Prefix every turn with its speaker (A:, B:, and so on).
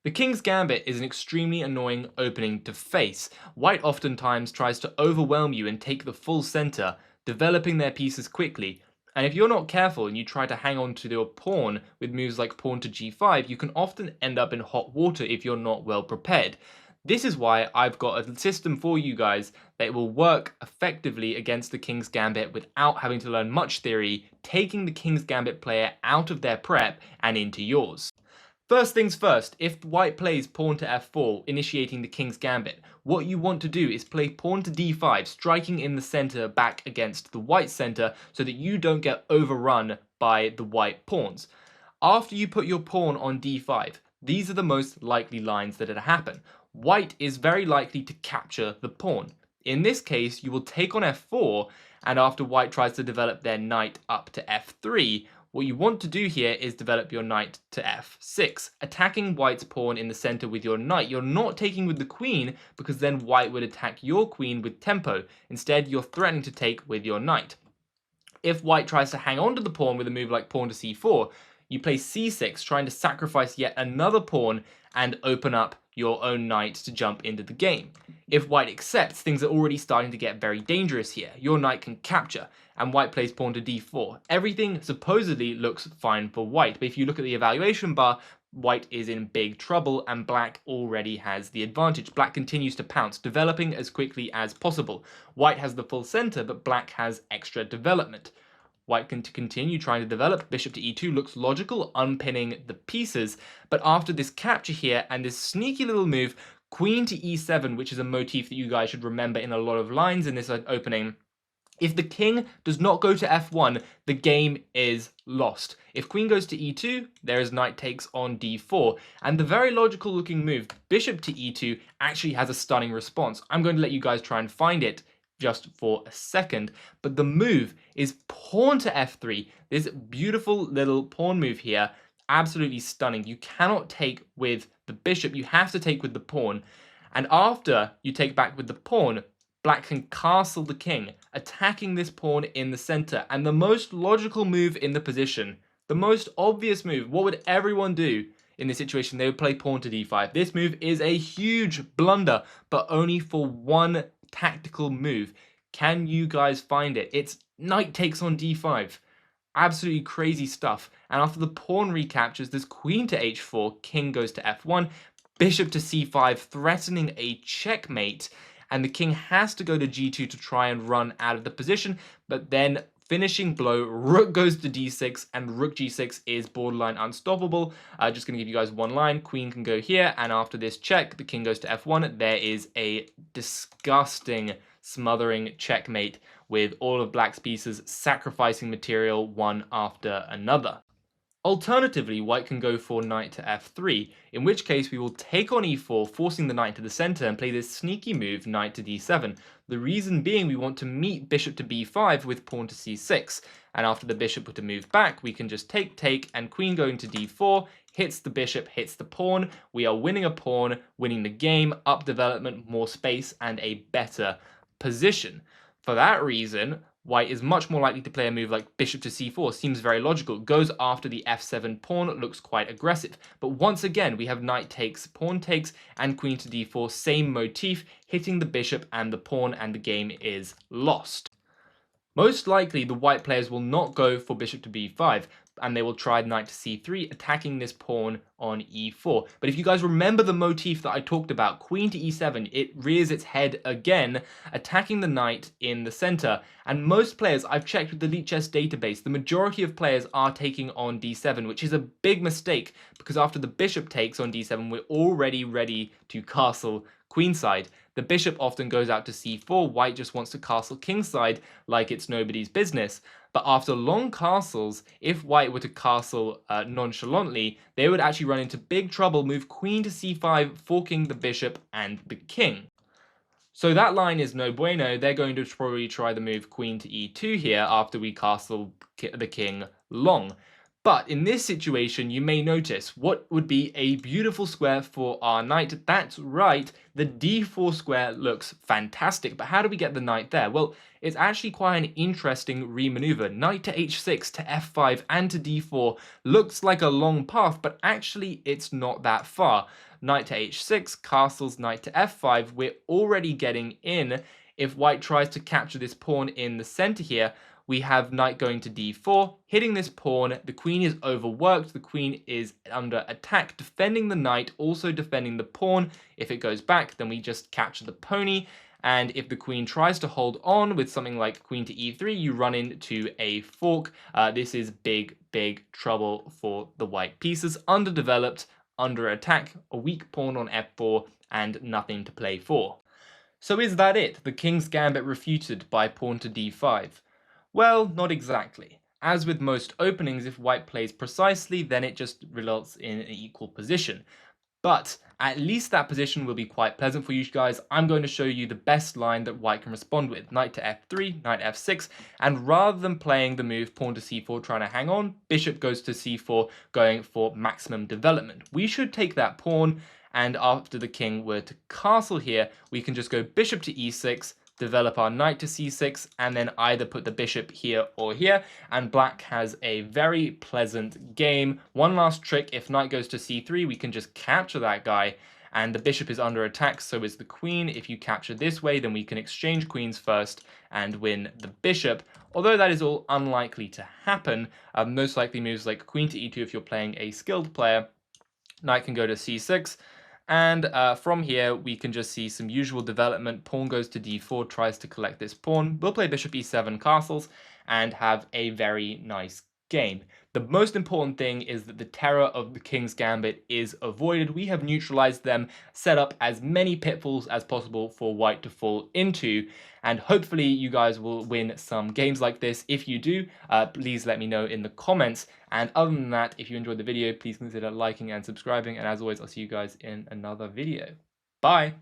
A: The King's Gambit is an extremely annoying opening to face. White oftentimes tries to overwhelm you and take the full center, developing their pieces quickly. And if you're not careful and you try to hang on to your pawn with moves like pawn to g5, you can often end up in hot water if you're not well prepared. This is why I've got a system for you guys that will work effectively against the King's Gambit without having to learn much theory, taking the King's Gambit player out of their prep and into yours. First things first, if white plays pawn to f4, initiating the King's Gambit, what you want to do is play pawn to d5, striking in the center back against the white center so that you don't get overrun by the white pawns. After you put your pawn on d5, these are the most likely lines that happen. White is very likely to capture the pawn. In this case, you will take on f4, and after white tries to develop their knight up to f3, what you want to do here is develop your knight to f6, attacking white's pawn in the center with your knight. You're not taking with the queen because then white would attack your queen with tempo. Instead, you're threatening to take with your knight. If white tries to hang on to the pawn with a move like pawn to c4, you play c6, trying to sacrifice yet another pawn and open up your own knight to jump into the game. If white accepts, things are already starting to get very dangerous here. Your knight can capture, and white plays pawn to d4. Everything supposedly looks fine for white, but if you look at the evaluation bar, white is in big trouble and black already has the advantage. Black continues to pounce, developing as quickly as possible. White has the full center, but black has extra development. White can continue trying to develop. Bishop to e2 looks logical, unpinning the pieces. But after this capture here and this sneaky little move, queen to e7, which is a motif that you guys should remember in a lot of lines in this opening. If the king does not go to f1, the game is lost. If queen goes to e2, there is knight takes on d4. And the very logical looking move, bishop to e2, actually has a stunning response. I'm going to let you guys try and find it just for a second, but the move is pawn to f3. This beautiful little pawn move here, absolutely stunning. You cannot take with the bishop, you have to take with the pawn, and after you take back with the pawn, black can castle the king, attacking this pawn in the center, and the most logical move in the position, the most obvious move. What would everyone do in this situation? They would play pawn to d5. This move is a huge blunder, but only for one tactical move. Can you guys find it? It's knight takes on d5. Absolutely crazy stuff. And after the pawn recaptures, there's queen to h4, king goes to f1, bishop to c5, threatening a checkmate, and the king has to go to g2 to try and run out of the position, but then finishing blow, rook goes to d6, and rook g6 is borderline unstoppable. Just going to give you guys one line. Queen can go here, and after this check, the king goes to f1. There is a disgusting, smothering checkmate with all of black's pieces sacrificing material one after another. Alternatively, white can go for knight to f3, in which case we will take on e4, forcing the knight to the center and play this sneaky move, knight to d7. The reason being we want to meet bishop to b5 with pawn to c6, and after the bishop were to move back, we can just take, and queen going to d4, hits the bishop, hits the pawn. We are winning a pawn, winning the game, up development, more space, and a better position. For that reason, white is much more likely to play a move like bishop to c4, seems very logical, goes after the f7 pawn, looks quite aggressive. But once again, we have knight takes, pawn takes, and queen to d4, same motif, hitting the bishop and the pawn, and the game is lost. Most likely, the white players will not go for bishop to b5, and they will try knight to c3, attacking this pawn on e4. But if you guys remember the motif that I talked about, queen to e7, it rears its head again, attacking the knight in the center. And most players, I've checked with the Lichess database, the majority of players are taking on d7, which is a big mistake, because after the bishop takes on d7, we're already ready to castle queenside. The bishop often goes out to c4, white just wants to castle kingside like it's nobody's business. But after long castles, if white were to castle nonchalantly, they would actually run into big trouble, move queen to c5, forking the bishop and the king. So that line is no bueno. They're going to probably try the move queen to e2 here after we castle the king long. But in this situation, you may notice what would be a beautiful square for our knight. That's right, the d4 square looks fantastic. But how do we get the knight there? Well, it's actually quite an interesting remaneuver. Knight to h6 to f5 and to d4 looks like a long path, but actually it's not that far. Knight to h6, castles, knight to f5, we're already getting in. If white tries to capture this pawn in the center here, we have knight going to d4, hitting this pawn. The queen is overworked. The queen is under attack, defending the knight, also defending the pawn. If it goes back, then we just capture the pony. And if the queen tries to hold on with something like queen to e3, you run into a fork. This is big, big trouble for the white pieces. Underdeveloped, under attack, a weak pawn on f4, and nothing to play for. So is that it? The king's gambit refuted by pawn to d5? Well, not exactly. As with most openings, if white plays precisely, then it just results in an equal position. But at least that position will be quite pleasant for you guys. I'm going to show you the best line that white can respond with. Knight to f3, knight f6, and rather than playing the move pawn to c4 trying to hang on, bishop goes to c4 going for maximum development. We should take that pawn, and after the king were to castle here, we can just go bishop to e6, develop our knight to c6, and then either put the bishop here or here, and black has a very pleasant game. One last trick, if knight goes to c3, we can just capture that guy, and the bishop is under attack, so is the queen. If you capture this way, then we can exchange queens first and win the bishop. Although that is all unlikely to happen, most likely moves like queen to e2 if you're playing a skilled player. Knight can go to c6, and from here, we can just see some usual development. Pawn goes to d4, tries to collect this pawn. We'll play bishop e7 castles and have a very nice game. The most important thing is that the terror of the king's gambit is avoided. We have neutralized them, set up as many pitfalls as possible for white to fall into, and hopefully you guys will win some games like this. If you do, please let me know in the comments. And other than that, if you enjoyed the video, please consider liking and subscribing. And as always, I'll see you guys in another video. Bye!